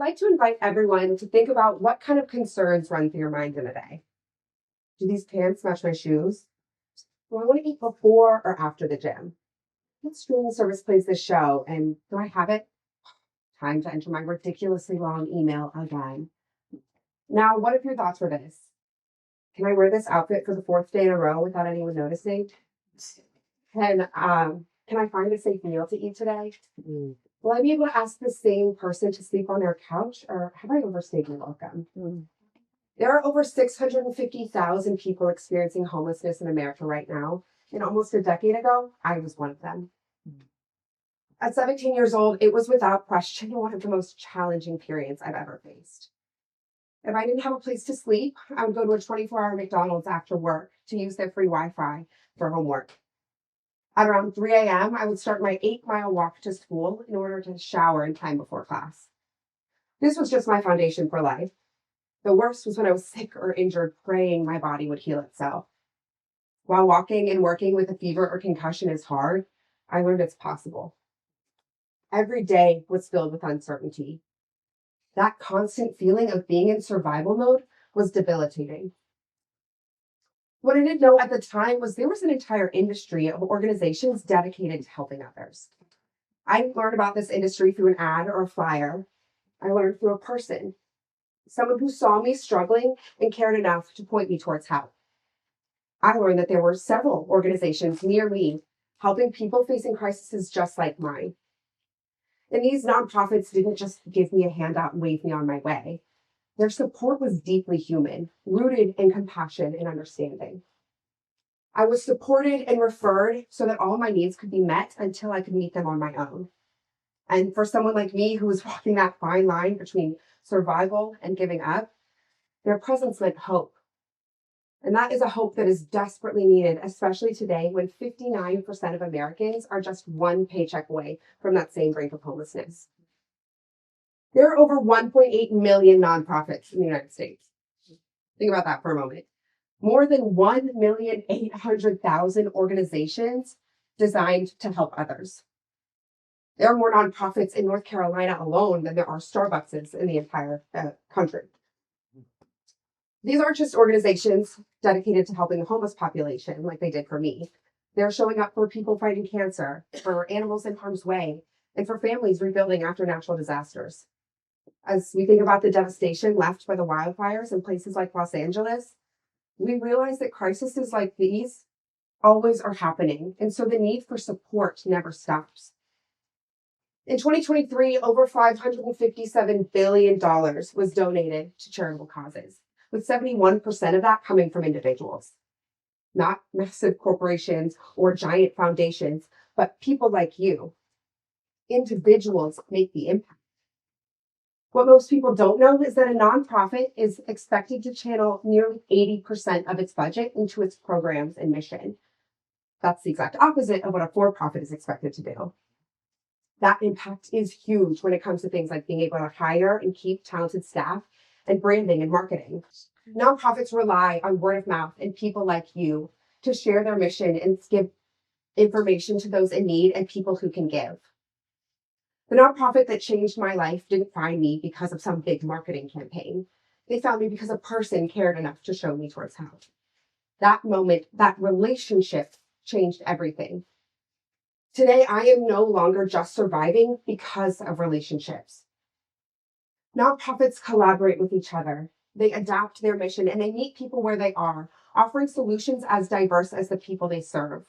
like to invite everyone to think about what kind of concerns run through your mind in a day. Do these pants match my shoes? Do I want to eat before or after the gym? What streaming service plays this show? And do I have it? Time to enter my ridiculously long email again. Now, what if your thoughts were this? Can I wear this outfit for the fourth day in a row without anyone noticing? Can I find a safe meal to eat today? Will I be able to ask the same person to sleep on their couch, or have I overstayed my welcome? There are over 650,000 people experiencing homelessness in America right now, and almost a decade ago, I was one of them. At 17 years old, it was without question one of the most challenging periods I've ever faced. If I didn't have a place to sleep, I would go to a 24-hour McDonald's after work to use their free Wi-Fi for homework. At around 3 a.m., I would start my 8-mile walk to school in order to shower in time before class. This was just my foundation for life. The worst was when I was sick or injured, praying my body would heal itself. While walking and working with a fever or concussion is hard, I learned it's possible. Every day was filled with uncertainty. That constant feeling of being in survival mode was debilitating. What I didn't know at the time was there was an entire industry of organizations dedicated to helping others. I didn't learn about this industry through an ad or a flyer. I learned through a person, someone who saw me struggling and cared enough to point me towards help. I learned that there were several organizations near me helping people facing crises just like mine. And these nonprofits didn't just give me a handout and wave me on my way. Their support was deeply human, rooted in compassion and understanding. I was supported and referred so that all my needs could be met until I could meet them on my own. And for someone like me who was walking that fine line between survival and giving up, their presence meant hope. And that is a hope that is desperately needed, especially today when 59% of Americans are just one paycheck away from that same brink of homelessness. There are over 1.8 million nonprofits in the United States. Think about that for a moment. More than 1,800,000 organizations designed to help others. There are more nonprofits in North Carolina alone than there are Starbucks in the entire country. These aren't just organizations dedicated to helping the homeless population like they did for me. They're showing up for people fighting cancer, for animals in harm's way, and for families rebuilding after natural disasters. As we think about the devastation left by the wildfires in places like Los Angeles, we realize that crises like these always are happening, and so the need for support never stops. In 2023, over $557 billion was donated to charitable causes, with 71% of that coming from individuals. Not massive corporations or giant foundations, but people like you. Individuals make the impact. What most people don't know is that a nonprofit is expected to channel nearly 80% of its budget into its programs and mission. That's the exact opposite of what a for-profit is expected to do. That impact is huge when it comes to things like being able to hire and keep talented staff and branding and marketing. Nonprofits rely on word of mouth and people like you to share their mission and give information to those in need and people who can give. The nonprofit that changed my life didn't find me because of some big marketing campaign. They found me because a person cared enough to show me towards help. That moment, that relationship changed everything. Today, I am no longer just surviving because of relationships. Nonprofits collaborate with each other. They adapt their mission and they meet people where they are, offering solutions as diverse as the people they serve.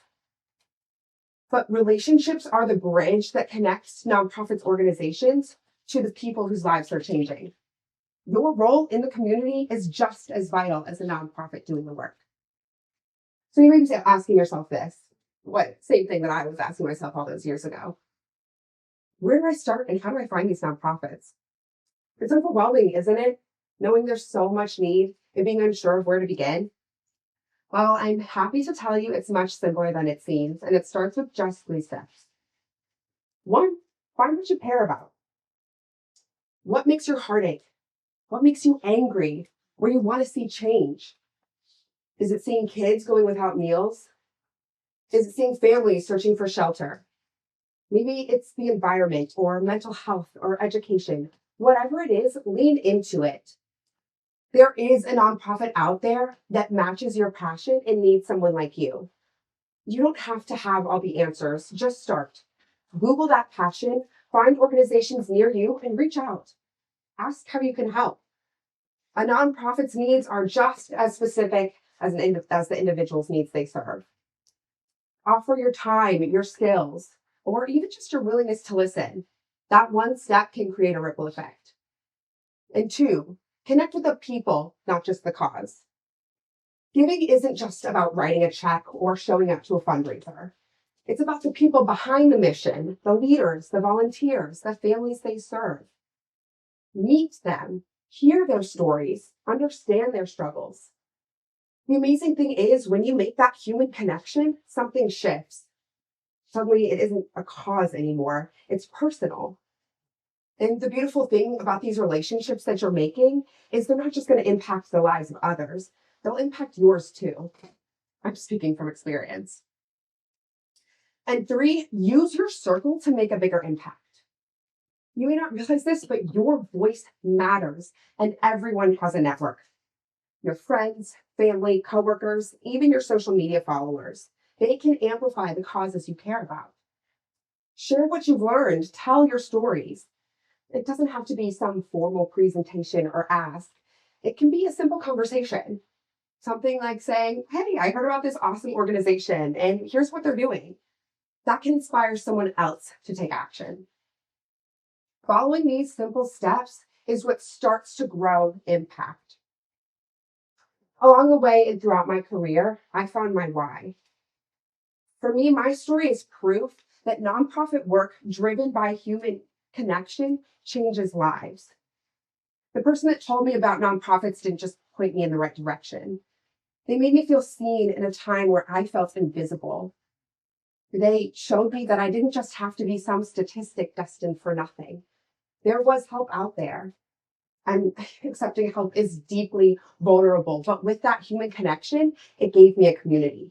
But relationships are the bridge that connects nonprofits organizations to the people whose lives are changing. Your role in the community is just as vital as a nonprofit doing the work. So you may be asking yourself this, same thing that I was asking myself all those years ago. Where do I start and how do I find these nonprofits? It's overwhelming, isn't it? Knowing there's so much need and being unsure of where to begin. Well, I'm happy to tell you it's much simpler than it seems, and it starts with just 3 steps. 1, find what you care about. What makes your heart ache? What makes you angry? Where you want to see change? Is it seeing kids going without meals? Is it seeing families searching for shelter? Maybe it's the environment or mental health or education. Whatever it is, lean into it. There is a nonprofit out there that matches your passion and needs someone like you. You don't have to have all the answers, just start. Google that passion, find organizations near you, and reach out. Ask how you can help. A nonprofit's needs are just as specific as the individual's needs they serve. Offer your time, your skills, or even just your willingness to listen. That one step can create a ripple effect. And 2, connect with the people, not just the cause. Giving isn't just about writing a check or showing up to a fundraiser. It's about the people behind the mission, the leaders, the volunteers, the families they serve. Meet them, hear their stories, understand their struggles. The amazing thing is, when you make that human connection, something shifts. Suddenly, it isn't a cause anymore, it's personal. And the beautiful thing about these relationships that you're making is they're not just going to impact the lives of others, they'll impact yours too. I'm speaking from experience. And 3, use your circle to make a bigger impact. You may not realize this, but your voice matters, and everyone has a network. Your friends, family, coworkers, even your social media followers. They can amplify the causes you care about. Share what you've learned, tell your stories. It doesn't have to be some formal presentation or ask. It can be a simple conversation. Something like saying, hey, I heard about this awesome organization and here's what they're doing. That can inspire someone else to take action. Following these simple steps is what starts to grow impact. Along the way and throughout my career, I found my why. For me, my story is proof that nonprofit work driven by human connection changes lives. The person that told me about nonprofits didn't just point me in the right direction. They made me feel seen in a time where I felt invisible. They showed me that I didn't just have to be some statistic destined for nothing. There was help out there. And accepting help is deeply vulnerable, but with that human connection, it gave me a community.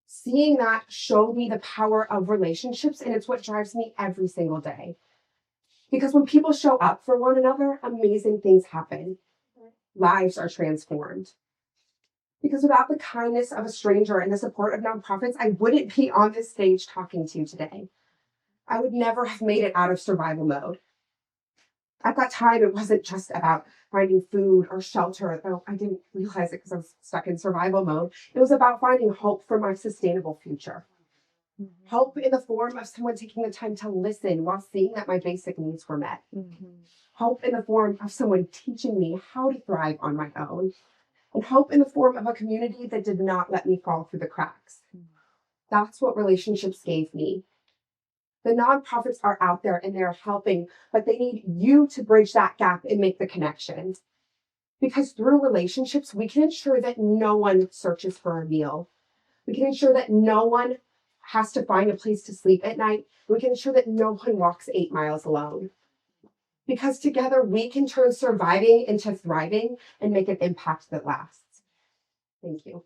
Seeing that showed me the power of relationships, and it's what drives me every single day. Because when people show up for one another, amazing things happen. Lives are transformed. Because without the kindness of a stranger and the support of nonprofits, I wouldn't be on this stage talking to you today. I would never have made it out of survival mode. At that time, it wasn't just about finding food or shelter, though I didn't realize it because I was stuck in survival mode. It was about finding hope for my sustainable future. Hope in the form of someone taking the time to listen while seeing that my basic needs were met. Hope in the form of someone teaching me how to thrive on my own. And hope in the form of a community that did not let me fall through the cracks. That's what relationships gave me. The nonprofits are out there and they're helping, but they need you to bridge that gap and make the connections. Because through relationships, we can ensure that no one searches for a meal. We can ensure that no one has to find a place to sleep at night. We can ensure that no one walks 8 miles alone. Because together we can turn surviving into thriving and make an impact that lasts. Thank you.